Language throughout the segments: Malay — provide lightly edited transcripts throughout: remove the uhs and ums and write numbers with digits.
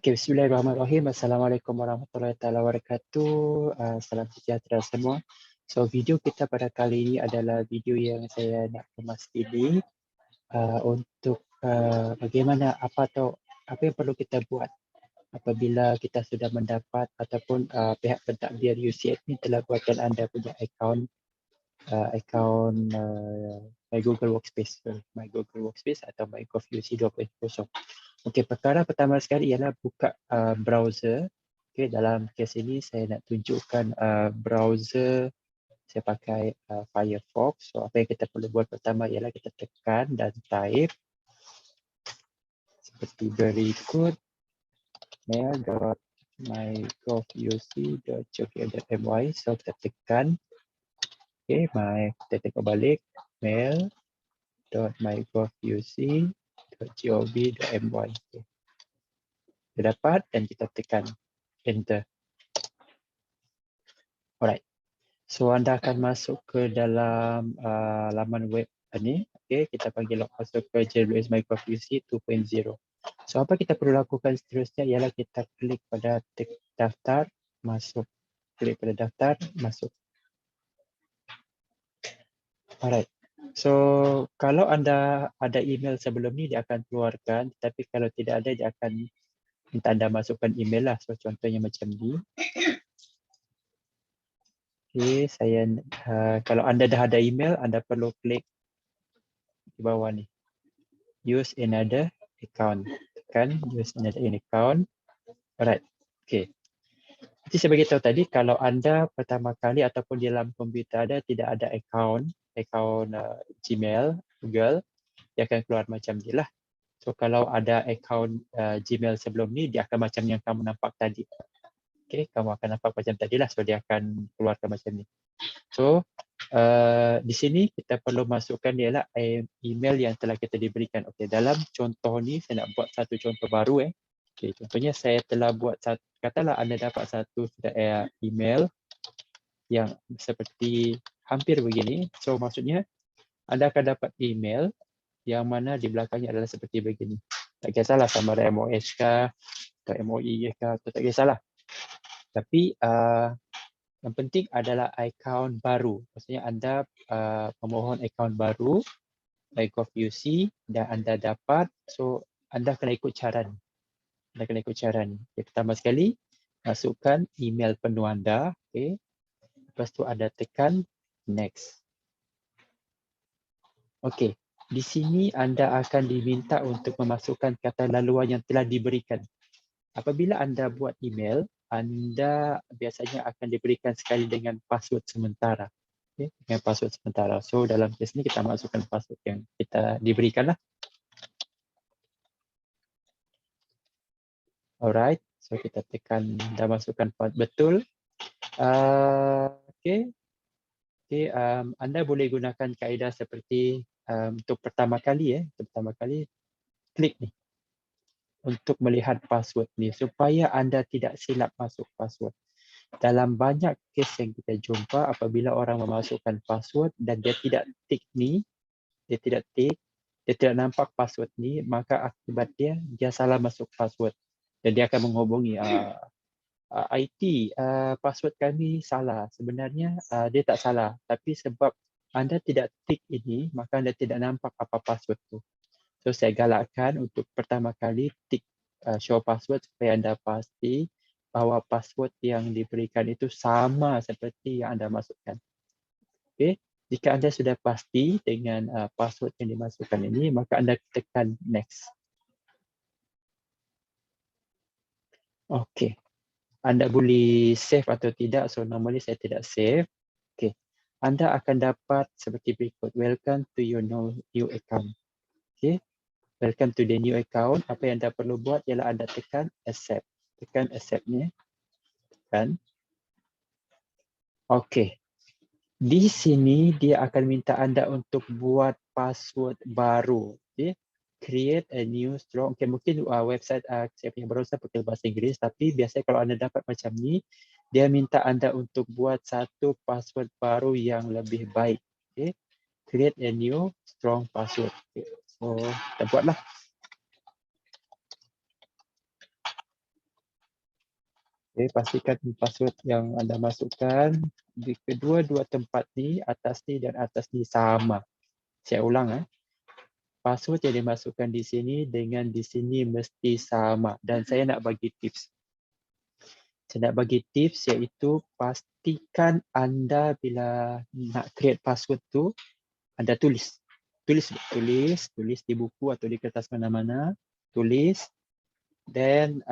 Okay, bismillahirrahmanirrahim. Assalamualaikum warahmatullahi wabarakatuh. Salam sejahtera semua. So, video kita pada kali ini adalah video yang saya nak kemas ini untuk bagaimana apa yang perlu kita buat apabila kita sudah mendapat ataupun pihak pentadbir UCH ni telah buatkan anda punya akaun My Google Workspace, atau My GovUC 2.0. Okey, perkara pertama sekali ialah buka browser. Okey, dalam kes ini saya nak tunjukkan browser. Saya pakai Firefox. So, apa yang kita perlu buat pertama ialah kita tekan dan type seperti berikut: mail.mygovuc.jogja.my. So, kita tekan. Okey, kita tengok balik mail.mygovuc.gov.my. Okay. Kita dapat dan kita tekan enter. Alright. So anda akan masuk ke dalam laman web ini. Okay, kita panggil masuk ke JWS My GovUC 2.0. So apa kita perlu lakukan seterusnya ialah kita klik pada daftar, masuk. Klik pada daftar, masuk. Alright. So kalau anda ada email sebelum ni dia akan keluarkan, tapi kalau tidak ada dia akan minta anda masukkan email lah. So contohnya macam ni. Okay, kalau anda dah ada email, anda perlu klik di bawah ni. Use another account. Tekan use another account. Alright. Okay. Jadi saya beritahu tadi, kalau anda pertama kali ataupun di dalam komputer ada tidak ada akaun Gmail, Google, dia akan keluar macam ni lah. So kalau ada akaun Gmail sebelum ni, dia akan macam yang kamu nampak tadi. Okay, kamu akan nampak macam tadi lah. So dia akan keluarkan macam ni. So di sini kita perlu masukkan ialah email yang telah kita diberikan. Okey, dalam contoh ni saya nak buat satu contoh baru Okey, contohnya saya telah buat katalah anda dapat satu email yang seperti hampir begini. So maksudnya anda akan dapat email yang mana di belakangnya adalah seperti begini. Tak kisahlah sama ada MOH kah atau MOE kah, tak kisahlah. Tapi yang penting adalah akaun baru. Maksudnya anda memohon akaun baru, My GovUC, dan anda dapat. So, anda kena ikut cara ni. Okay, pertama sekali, masukkan email penuh anda. Okay. Lepas tu anda tekan next. Okey, di sini anda akan diminta untuk memasukkan kata laluan yang telah diberikan. Apabila anda buat email, anda biasanya akan diberikan sekali dengan password sementara. Okay, dengan password sementara. So dalam kes ni kita masukkan password yang kita diberikan lah. Alright, so kita tekan dah masukkan betul. Okay. Anda boleh gunakan kaedah seperti untuk pertama kali klik ni untuk melihat password ni supaya anda tidak silap masuk password. Dalam banyak kes yang kita jumpa apabila orang memasukkan password dan dia tidak tik, dia tidak nampak password ni, maka akibat dia salah masuk password dan dia akan menghubungi IT, password kami salah. Sebenarnya dia tak salah, tapi sebab anda tidak tik ini, maka anda tidak nampak apa password tu. So saya galakkan untuk pertama kali tik show password supaya anda pasti bahawa password yang diberikan itu sama seperti yang anda masukkan. Okay. Jika anda sudah pasti dengan password yang dimasukkan ini, maka anda tekan next. Okay. Anda boleh save atau tidak. So normally saya tidak save. Okay. Anda akan dapat seperti berikut. Welcome to your new account. Okay. Welcome to the new account. Apa yang anda perlu buat ialah anda tekan accept. Tekan accept ni. Tekan. Okey. Di sini dia akan minta anda untuk buat password baru. Okay. Create a new strong. Okay, mungkin website saya punya browser pakai bahasa Inggeris, tapi biasanya kalau anda dapat macam ni, dia minta anda untuk buat satu password baru yang lebih baik. Okay. Create a new strong password. Okay. So, kita buatlah. Okay, pastikan password yang anda masukkan di kedua-dua tempat ni, atas ni dan atas ni sama. Saya ulang. Password yang dimasukkan di sini dengan di sini mesti sama. Dan saya nak bagi tips. Saya nak bagi tips iaitu pastikan anda bila nak create password tu, anda tulis. Tulis di buku atau di kertas mana-mana. Tulis. Dan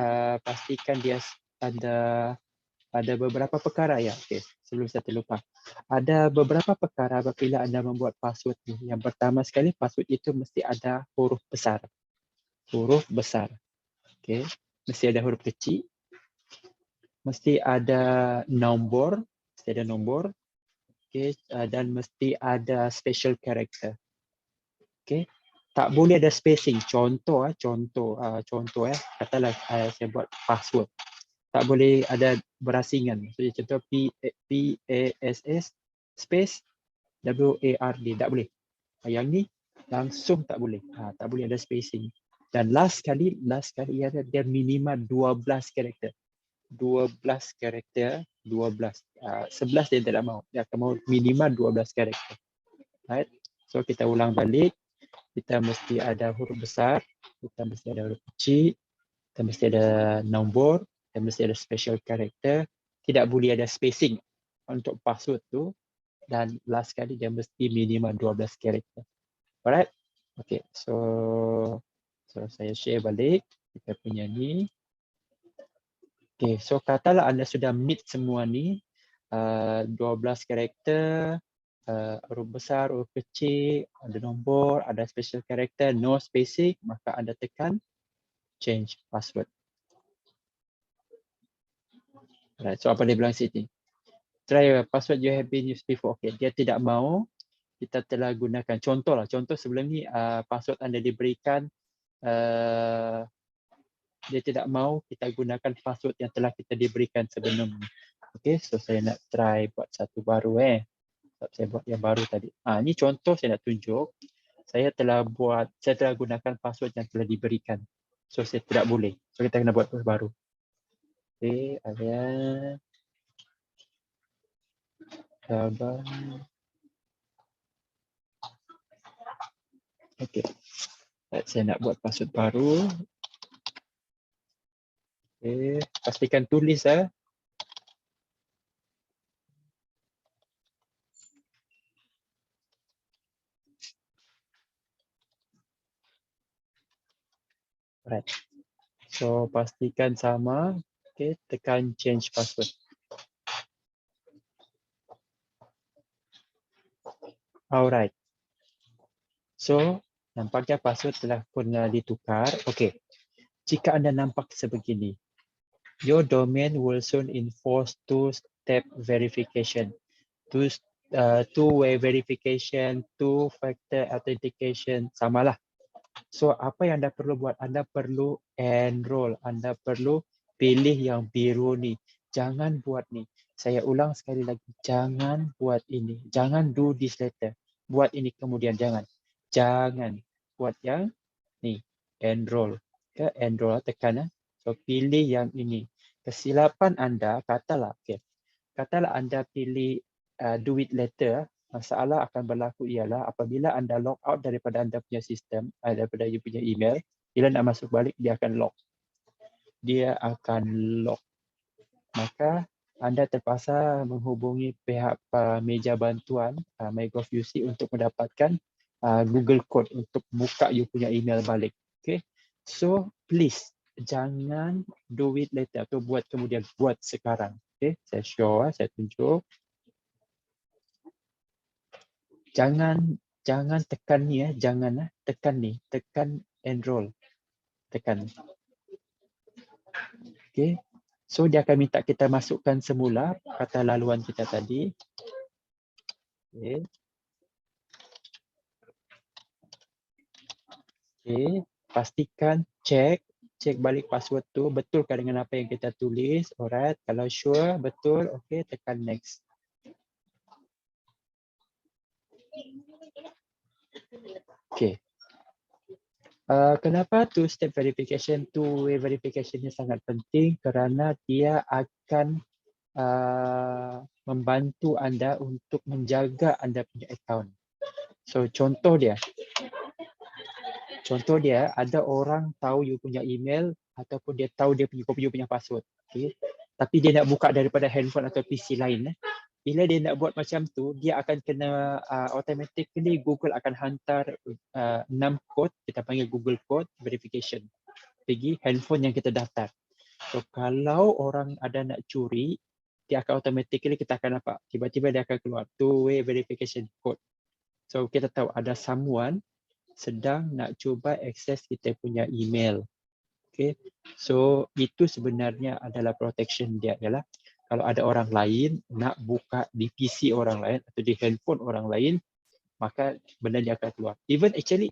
pastikan dia ada beberapa perkara ya. Okay, sebelum saya terlupa. Ada beberapa perkara apabila anda membuat password ni. Yang pertama sekali, password itu mesti ada huruf besar. Huruf besar. Okay. Mesti ada huruf kecil. Mesti ada nombor. Mesti ada nombor. Okay. Dan mesti ada special character. Okay. Tak boleh ada spacing. Contoh. Katalah saya buat password. Tak boleh ada berasingan. Jadi contoh PASS space WARD. Tak boleh. Yang ni langsung tak boleh. Tak boleh ada spacing. Dan last kali dia minimal 12 karakter. 12 karakter, 12. 11 dia tidak mahu. Dia akan mahu minimal 12 karakter. Right? So kita ulang balik. Kita mesti ada huruf besar, kita mesti ada huruf kecil, kita mesti ada nombor, kita mesti ada special character. Tidak boleh ada spacing untuk password tu. Dan last kali dia mesti minimal 12 karakter. Alright? Okay, so saya share balik kita punya ni. Okay, so katalah anda sudah meet semua ni, 12 karakter, huruf besar, huruf kecil, ada nombor, ada special character, no spacing, maka anda tekan change password. Right, so apa dia bilang sini? Try password you have been used before. Okay, dia tidak mahu kita telah gunakan. Contoh sebelum ni password anda diberikan, dia tidak mahu kita gunakan password yang telah kita diberikan sebelum ni. Okay, so saya nak try buat satu baru. Saya buat yang baru tadi. Ini contoh saya nak tunjuk. Saya telah gunakan password yang telah diberikan. So saya tidak boleh. So kita kena buat baru. Okay, ada sabar. Okay. Saya nak buat password baru. Okay, pastikan tulis Right. So pastikan sama. Okay, tekan change password. Alright. So nampaknya password telah pun ditukar. Okay. Jika anda nampak sebegini, your domain will soon enforce two-step verification. Two-way verification, two-factor authentication, samalah. So apa yang anda perlu buat? Anda perlu enroll. Anda perlu pilih yang biru ni. Jangan buat ni. Saya ulang sekali lagi. Jangan buat ini. Jangan do this later. Buat ini kemudian. Jangan. Buat yang ni. Enroll. Enroll. Tekan. So pilih yang ini. Kesilapan anda, katalah anda pilih do it later, masalah akan berlaku ialah apabila anda log out daripada anda punya sistem, daripada you punya email, bila nak masuk balik dia akan lock. Maka anda terpaksa menghubungi pihak meja bantuan MyGovUC untuk mendapatkan Google Code untuk buka you punya email balik. Okay, so please jangan do it later atau buat kemudian, buat sekarang. Okay, saya show, saya tunjuk. Jangan tekan ni tekan ni, tekan enroll, tekan. Okay, so dia akan minta kita masukkan semula kata laluan kita tadi. Okay. Okay, pastikan cek balik password tu betulkah dengan apa yang kita tulis. Alright, kalau sure betul, okay, tekan next. Okay. Kenapa two-step verification, two-way verification ini sangat penting? Kerana dia akan membantu anda untuk menjaga anda punya account. So contoh dia ada orang tahu you punya email ataupun dia tahu dia punya you punya password. Okay? Tapi dia nak buka daripada handphone atau PC lain. Bila dia nak buat macam tu, dia akan kena automatically Google akan hantar 6 kod, kita panggil Google Code Verification, pergi handphone yang kita daftar. So kalau orang ada nak curi, dia akan automatically kita akan nampak. Tiba-tiba dia akan keluar two-way verification code. So kita tahu ada someone sedang nak cuba akses kita punya email. Okay. So itu sebenarnya adalah protection dia ialah kalau ada orang lain nak buka di PC orang lain atau di handphone orang lain, maka benda ni akan keluar. Even actually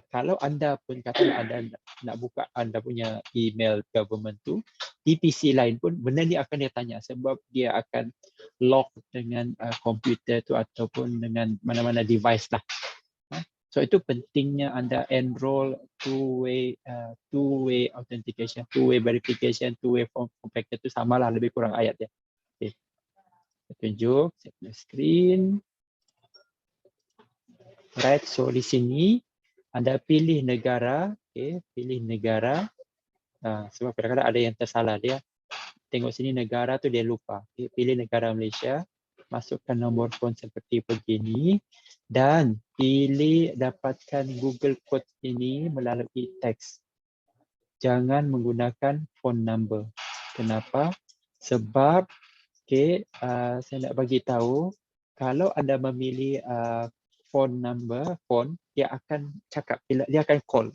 kalau anda pun kata anda nak buka anda punya email government tu di PC lain pun benda ni akan dia tanya sebab dia akan lock dengan komputer tu ataupun dengan mana-mana device lah. So itu pentingnya anda enroll two-way authentication, two-way verification, two-way form factor tu samalah lebih kurang ayat dia. Okay. Saya tunjuk saya screen. Right, so di sini anda pilih negara, okay, pilih negara. Sebab kadang-kadang ada yang tersalah dia. Tengok sini negara tu dia lupa. Okay, pilih negara Malaysia, masukkan nombor phone seperti begini dan pilih dapatkan Google Code ini melalui teks. Jangan menggunakan phone number. Kenapa? Sebab saya nak bagi tahu kalau anda memilih phone number, dia akan cakap, dia akan call.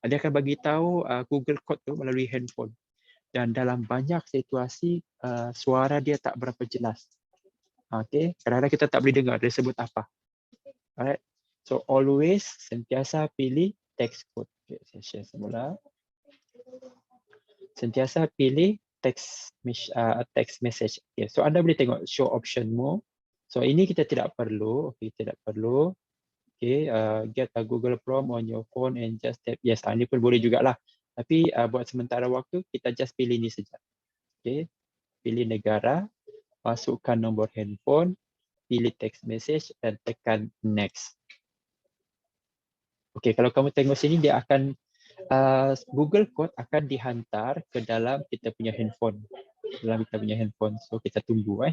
Dia akan bagi tahu Google Code tu melalui handphone. Dan dalam banyak situasi suara dia tak berapa jelas. Okay, kadang-kadang kita tak boleh dengar dia sebut apa. Alright. So always sentiasa pilih text code. Okay, saya share semula. Sentiasa pilih text message. Okay, so anda boleh tengok show option more. So ini kita tidak perlu. Okay, tidak perlu. Okay, get a Google Chrome on your phone and just tap yes. Ini pun boleh jugalah. Tapi buat sementara waktu kita just pilih ini saja. Okay, pilih negara, masukkan nombor handphone, pilih text message dan tekan next. Okay, kalau kamu tengok sini dia akan Google Code akan dihantar ke dalam kita punya handphone. So kita tunggu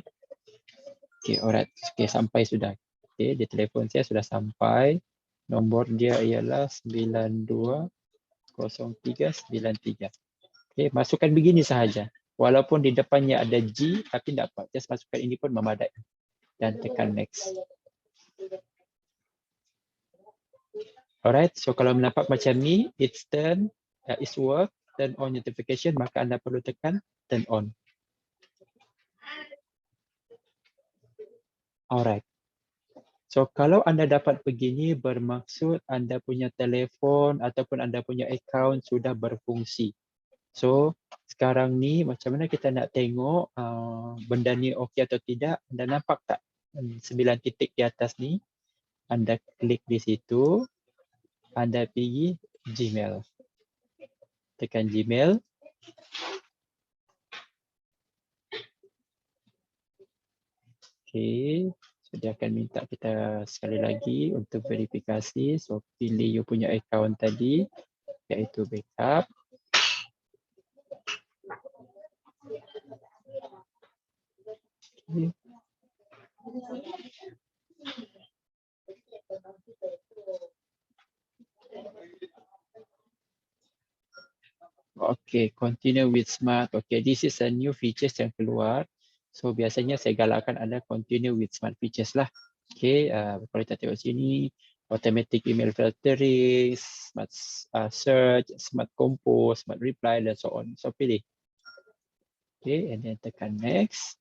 Okay, alright. Okay, sampai sudah. Okay, di telefon saya sudah sampai. Nombor dia ialah 920393. Okay, masukkan begini sahaja. Walaupun di depannya ada G, tapi tak apa. Just masukkan ini pun memadai. Dan tekan next. Alright, so kalau nampak macam ni, it's work, turn on notification, maka anda perlu tekan turn on. Alright. So kalau anda dapat begini bermaksud anda punya telefon ataupun anda punya account sudah berfungsi. So sekarang ni macam mana kita nak tengok benda ni okey atau tidak? Anda nampak tak 9 titik di atas ni? Anda klik di situ. Anda pergi Gmail. Tekan Gmail. Okay. So, dia akan minta kita sekali lagi untuk verifikasi. So pilih you punya account tadi, iaitu backup. Okay. Okay, continue with smart. Okay, this is a new features yang keluar. So biasanya saya galakkan anda continue with smart features lah. Okay, kalau kita tengok sini, automatic email filtering, smart search, smart compose, smart reply dan so on. So pilih. Okay, and then tekan next.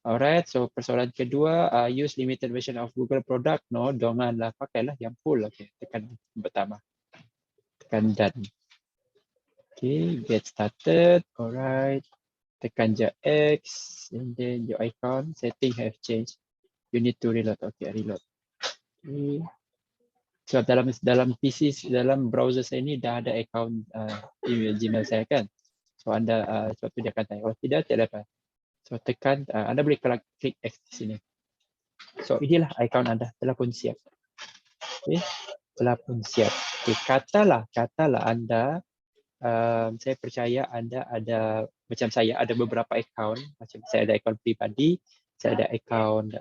Alright, so persoalan kedua, use limited version of Google product. No, janganlah pakailah yang full. Okay, tekan pertama. Tekan done. Okay, get started. Alright. Tekan je X and then your icon setting have changed. You need to reload. Okay, reload. Okay. Sebab dalam PC, dalam browser saya ni dah ada akaun email Gmail saya kan. So anda sebab tu dia akan tanya, oh tidak dapat. So tekan, anda boleh klik X di sini. So inilah akaun anda telah pun siap. Okay, telah pun siap. Okay, katalah anda, saya percaya anda ada, macam saya ada beberapa akaun, macam saya ada akaun pribadi, saya ada akaun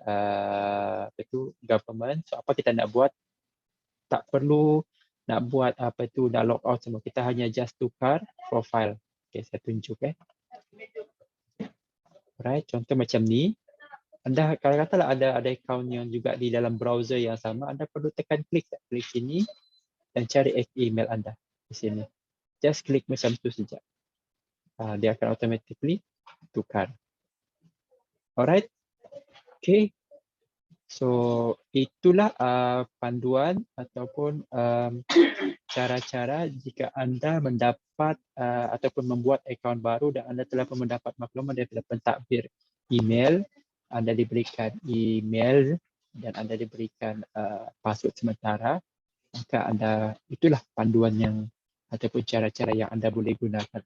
government. So apa kita nak buat? Tak perlu nak buat nak log out semua. Kita hanya just tukar profile. Okay, saya tunjuk Alright, contoh macam ni. Anda kalau katalah ada akaun yang juga di dalam browser yang sama, anda perlu tekan klik sini dan cari email anda di sini. Just klik macam tu saja. Dia akan automatically tukar. Alright. Okay. So itulah panduan ataupun cara-cara jika anda mendapat ataupun membuat akaun baru dan anda telah pun mendapat maklumat daripada pentadbir email, anda diberikan email dan anda diberikan password sementara, maka anda itulah panduan yang ataupun cara-cara yang anda boleh gunakan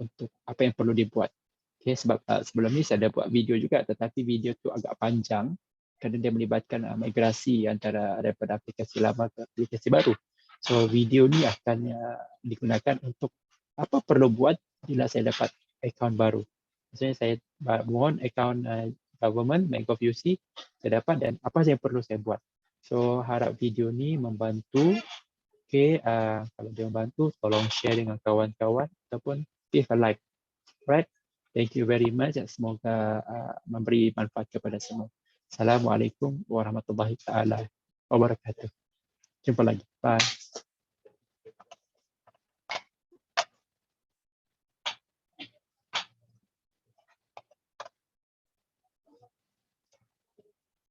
untuk apa yang perlu dibuat. Okay, sebab sebelum ni saya ada buat video juga, tetapi video tu agak panjang kerana dia melibatkan migrasi daripada aplikasi lama ke aplikasi baru. So video ni akan digunakan untuk apa perlu buat bila saya dapat akaun baru. Maksudnya saya mohon akaun government, Bank of UC, saya dapat dan apa yang perlu saya buat. So harap video ni membantu. Okay, kalau dia membantu, tolong share dengan kawan-kawan ataupun give a like. Right? Thank you very much. Semoga memberi manfaat kepada semua. Assalamualaikum warahmatullahi taala wabarakatuh. Jumpa lagi. Bye.